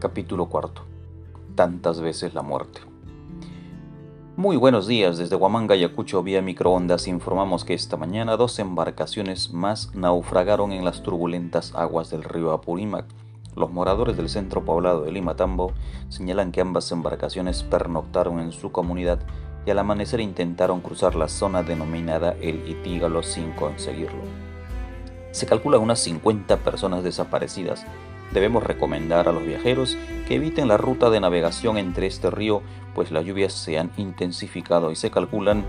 Capítulo cuarto. Tantas veces la muerte. Muy buenos días, desde Huamanga, Ayacucho, vía microondas, informamos que esta mañana 2 embarcaciones más naufragaron en las turbulentas aguas del río Apurímac. Los moradores del centro poblado de Limatambo señalan que ambas embarcaciones pernoctaron en su comunidad y al amanecer intentaron cruzar la zona denominada El Itígalo sin conseguirlo. Se calcula unas 50 personas desaparecidas. Debemos recomendar a los viajeros que eviten la ruta de navegación entre este río, pues las lluvias se han intensificado y se calculan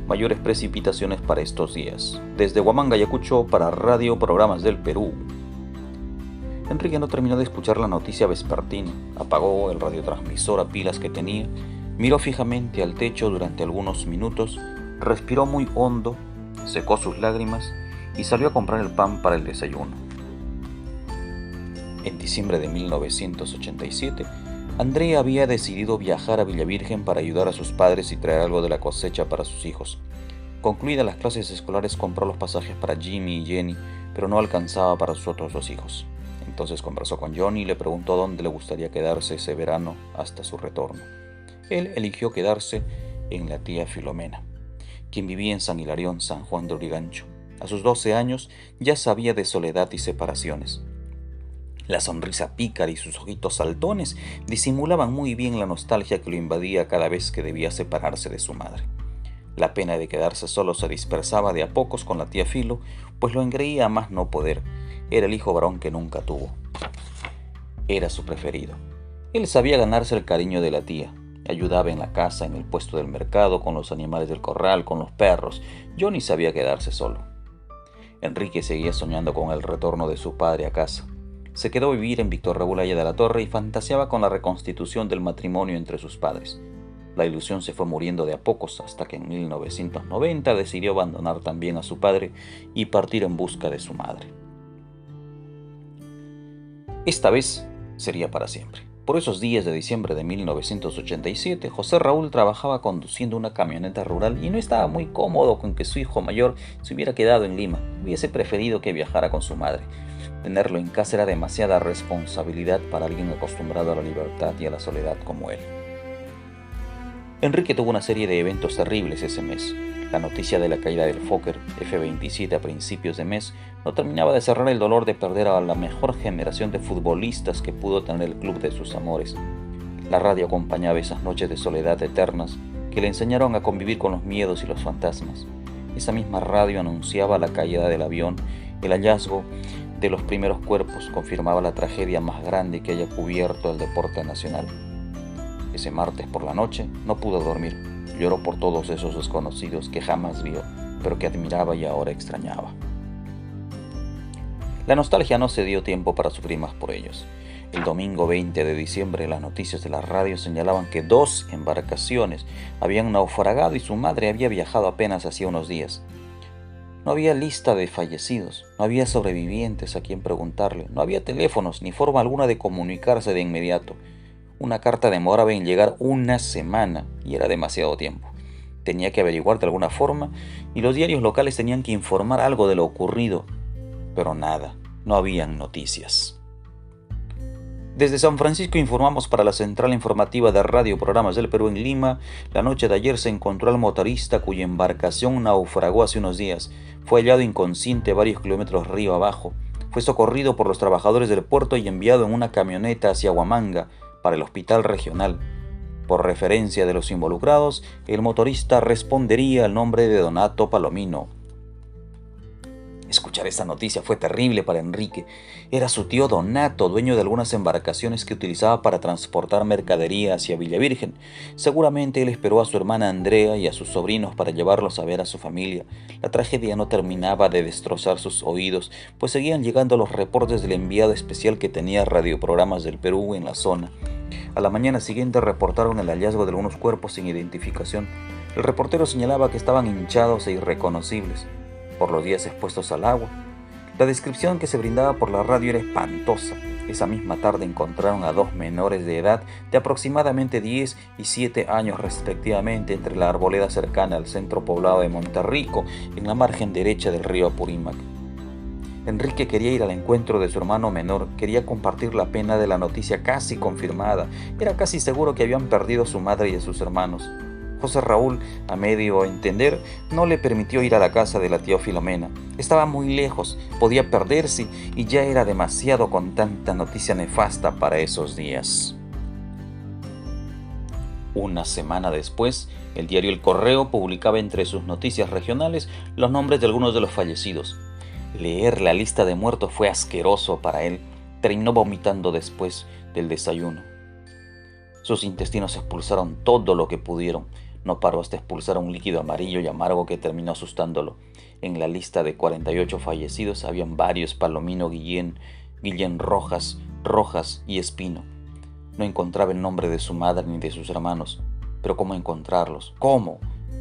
mayores precipitaciones para estos días. Desde Huamanga, Ayacucho, para Radio Programas del Perú. Enrique no terminó de escuchar la noticia vespertina. Apagó el radiotransmisor a pilas que tenía, miró fijamente al techo durante algunos minutos, respiró muy hondo, secó sus lágrimas y salió a comprar el pan para el desayuno. En diciembre de 1987, Andrea había decidido viajar a Villavirgen para ayudar a sus padres y traer algo de la cosecha para sus hijos. Concluidas las clases escolares, compró los pasajes para Jimmy y Jenny, pero no alcanzaba para sus otros 2 hijos. Entonces conversó con Johnny y le preguntó dónde le gustaría quedarse ese verano hasta su retorno. Él eligió quedarse en la tía Filomena, quien vivía en San Hilarión, San Juan de Urigancho. A sus 12 años ya sabía de soledad y separaciones. La sonrisa pícara y sus ojitos saltones disimulaban muy bien la nostalgia que lo invadía cada vez que debía separarse de su madre. La pena de quedarse solo se dispersaba de a pocos con la tía Filo, pues lo engreía a más no poder. Era el hijo varón que nunca tuvo. Era su preferido. Él sabía ganarse el cariño de la tía. Ayudaba en la casa, en el puesto del mercado, con los animales del corral, con los perros. Johnny sabía quedarse solo. Enrique seguía soñando con el retorno de su padre a casa. Se quedó a vivir en Víctor Rebolaya de la Torre y fantaseaba con la reconstitución del matrimonio entre sus padres. La ilusión se fue muriendo de a pocos hasta que en 1990 decidió abandonar también a su padre y partir en busca de su madre. Esta vez sería para siempre. Por esos días de diciembre de 1987, José Raúl trabajaba conduciendo una camioneta rural y no estaba muy cómodo con que su hijo mayor se hubiera quedado en Lima. Hubiese preferido que viajara con su madre. Tenerlo en casa era demasiada responsabilidad para alguien acostumbrado a la libertad y a la soledad como él. Enrique tuvo una serie de eventos terribles ese mes. La noticia de la caída del Fokker F-27 a principios de mes no terminaba de cerrar el dolor de perder a la mejor generación de futbolistas que pudo tener el club de sus amores. La radio acompañaba esas noches de soledad eternas que le enseñaron a convivir con los miedos y los fantasmas. Esa misma radio anunciaba la caída del avión, el hallazgo de los primeros cuerpos, confirmaba la tragedia más grande que haya cubierto el deporte nacional. Ese martes por la noche no pudo dormir. Lloró por todos esos desconocidos que jamás vio, pero que admiraba y ahora extrañaba. La nostalgia no se dio tiempo para sufrir más por ellos. El domingo 20 de diciembre las noticias de la radio señalaban que 2 embarcaciones habían naufragado y su madre había viajado apenas hacía unos días. No había lista de fallecidos, no había sobrevivientes a quien preguntarle, no había teléfonos ni forma alguna de comunicarse de inmediato. Una carta demoraba en llegar una semana y era demasiado tiempo. Tenía que averiguar de alguna forma y los diarios locales tenían que informar algo de lo ocurrido, pero nada, no habían noticias. Desde San Francisco informamos para la Central Informativa de Radio Programas del Perú en Lima. La noche de ayer se encontró al motorista cuya embarcación naufragó hace unos días. Fue hallado inconsciente varios kilómetros río abajo. Fue socorrido por los trabajadores del puerto y enviado en una camioneta hacia Huamanga para el hospital regional. Por referencia de los involucrados, el motorista respondería al nombre de Donato Palomino. Escuchar esta noticia fue terrible para Enrique. Era su tío Donato, dueño de algunas embarcaciones que utilizaba para transportar mercadería hacia Villavirgen. Seguramente él esperó a su hermana Andrea y a sus sobrinos para llevarlos a ver a su familia. La tragedia no terminaba de destrozar sus oídos, pues seguían llegando los reportes del enviado especial que tenía radioprogramas del Perú en la zona. A la mañana siguiente reportaron el hallazgo de algunos cuerpos sin identificación. El reportero señalaba que estaban hinchados e irreconocibles por los días expuestos al agua. La descripción que se brindaba por la radio era espantosa. Esa misma tarde encontraron a 2 menores de edad de aproximadamente 10 y 7 años respectivamente entre la arboleda cercana al centro poblado de Monterrico, en la margen derecha del río Apurímac. Enrique quería ir al encuentro de su hermano menor, quería compartir la pena de la noticia casi confirmada. Era casi seguro que habían perdido a su madre y a sus hermanos. José Raúl, a medio entender, no le permitió ir a la casa de la tía Filomena. Estaba muy lejos, podía perderse y ya era demasiado con tanta noticia nefasta para esos días. Una semana después, el diario El Correo publicaba entre sus noticias regionales los nombres de algunos de los fallecidos. Leer la lista de muertos fue asqueroso para él. Terminó vomitando después del desayuno. Sus intestinos expulsaron todo lo que pudieron. No paró hasta expulsar un líquido amarillo y amargo que terminó asustándolo. En la lista de 48 fallecidos habían varios: Palomino, Guillén Rojas y Espino. No encontraba el nombre de su madre ni de sus hermanos. Pero ¿cómo encontrarlos? ¿Cómo?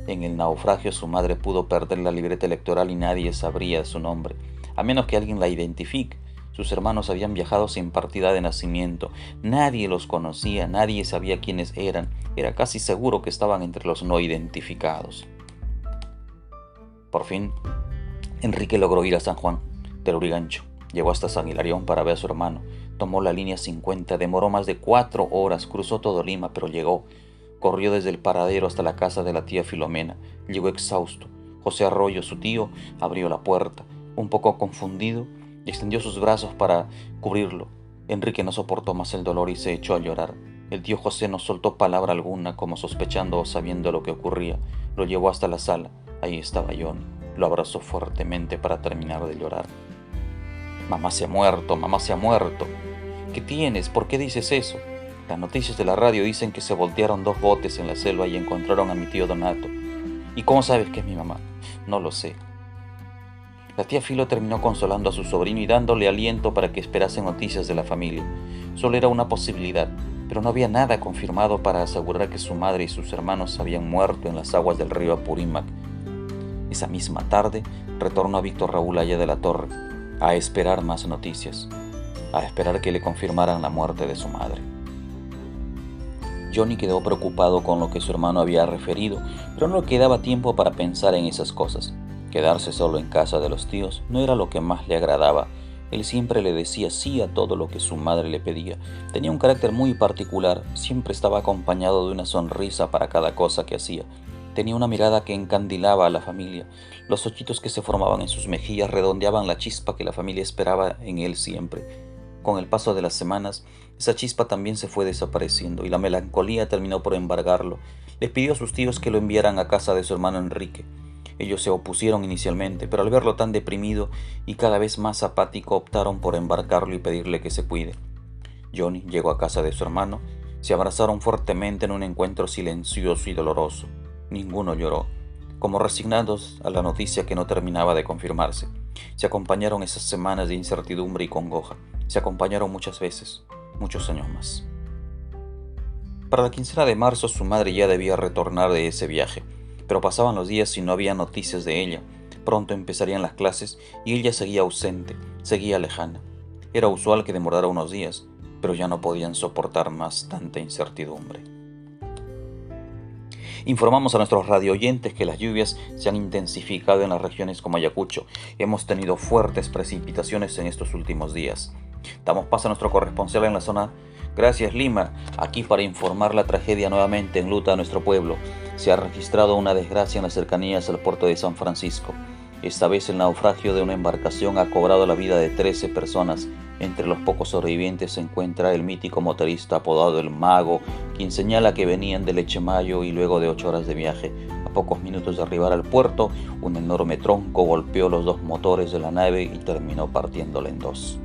En el naufragio su madre pudo perder la libreta electoral y nadie sabría su nombre, a menos que alguien la identifique. Sus hermanos habían viajado sin partida de nacimiento. Nadie los conocía, nadie sabía quiénes eran. Era casi seguro que estaban entre los no identificados. Por fin, Enrique logró ir a San Juan del Urigancho. Llegó hasta San Hilarión para ver a su hermano. Tomó la línea 50, demoró más de 4 horas, cruzó todo Lima, pero llegó. Corrió desde el paradero hasta la casa de la tía Filomena. Llegó exhausto. José Arroyo, su tío, abrió la puerta. Un poco confundido, extendió sus brazos para cubrirlo. Enrique no soportó más el dolor y se echó a llorar. El tío José no soltó palabra alguna, como sospechando o sabiendo lo que ocurría. Lo llevó hasta la sala. Ahí estaba Johnny. Lo abrazó fuertemente para terminar de llorar. Mamá se ha muerto, mamá se ha muerto. ¿Qué tienes? ¿Por qué dices eso? Las noticias de la radio dicen que se voltearon 2 botes en la selva y encontraron a mi tío Donato. ¿Y cómo sabes que es mi mamá? No lo sé. La tía Filo terminó consolando a su sobrino y dándole aliento para que esperase noticias de la familia. Solo era una posibilidad, pero no había nada confirmado para asegurar que su madre y sus hermanos habían muerto en las aguas del río Apurímac. Esa misma tarde retornó a Víctor Raúl Haya de la Torre, a esperar más noticias, a esperar que le confirmaran la muerte de su madre. Johnny quedó preocupado con lo que su hermano había referido, pero no le quedaba tiempo para pensar en esas cosas. Quedarse solo en casa de los tíos no era lo que más le agradaba. Él siempre le decía sí a todo lo que su madre le pedía. Tenía un carácter muy particular, siempre estaba acompañado de una sonrisa para cada cosa que hacía. Tenía una mirada que encandilaba a la familia. Los ojitos que se formaban en sus mejillas redondeaban la chispa que la familia esperaba en él siempre. Con el paso de las semanas, esa chispa también se fue desapareciendo y la melancolía terminó por embargarlo. Le pidió a sus tíos que lo enviaran a casa de su hermano Enrique. Ellos se opusieron inicialmente, pero al verlo tan deprimido y cada vez más apático, optaron por embarcarlo y pedirle que se cuide. Johnny llegó a casa de su hermano. Se abrazaron fuertemente en un encuentro silencioso y doloroso. Ninguno lloró, como resignados a la noticia que no terminaba de confirmarse. Se acompañaron esas semanas de incertidumbre y congoja. Se acompañaron muchas veces, muchos años más. Para la quincena de marzo su madre ya debía retornar de ese viaje, pero pasaban los días y no había noticias de ella. Pronto empezarían las clases y ella seguía ausente, seguía lejana. Era usual que demorara unos días, pero ya no podían soportar más tanta incertidumbre. Informamos a nuestros radioyentes que las lluvias se han intensificado en las regiones como Ayacucho. Hemos tenido fuertes precipitaciones en estos últimos días. Damos paso a nuestro corresponsal en la zona. Gracias, Lima, aquí para informar la tragedia nuevamente enluta a nuestro pueblo. Se ha registrado una desgracia en las cercanías al puerto de San Francisco. Esta vez el naufragio de una embarcación ha cobrado la vida de 13 personas. Entre los pocos sobrevivientes se encuentra el mítico motorista apodado El Mago, quien señala que venían de Lechemayo y luego de 8 horas de viaje. A pocos minutos de arribar al puerto, un enorme tronco golpeó los 2 motores de la nave y terminó partiéndola en 2.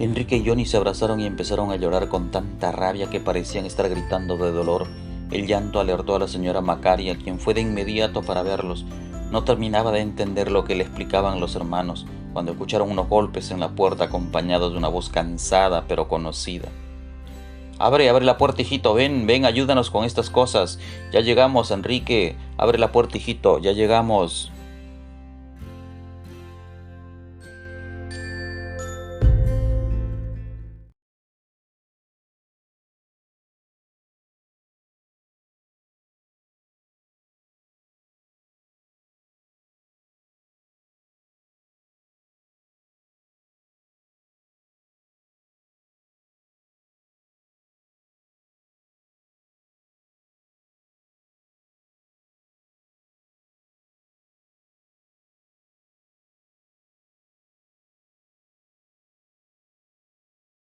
Enrique y Johnny se abrazaron y empezaron a llorar con tanta rabia que parecían estar gritando de dolor. El llanto alertó a la señora Macaria, quien fue de inmediato para verlos. No terminaba de entender lo que le explicaban los hermanos, cuando escucharon unos golpes en la puerta acompañados de una voz cansada pero conocida. Abre la puerta, hijito, ven, ayúdanos con estas cosas. Ya llegamos, Enrique. Abre la puerta, hijito, ya llegamos.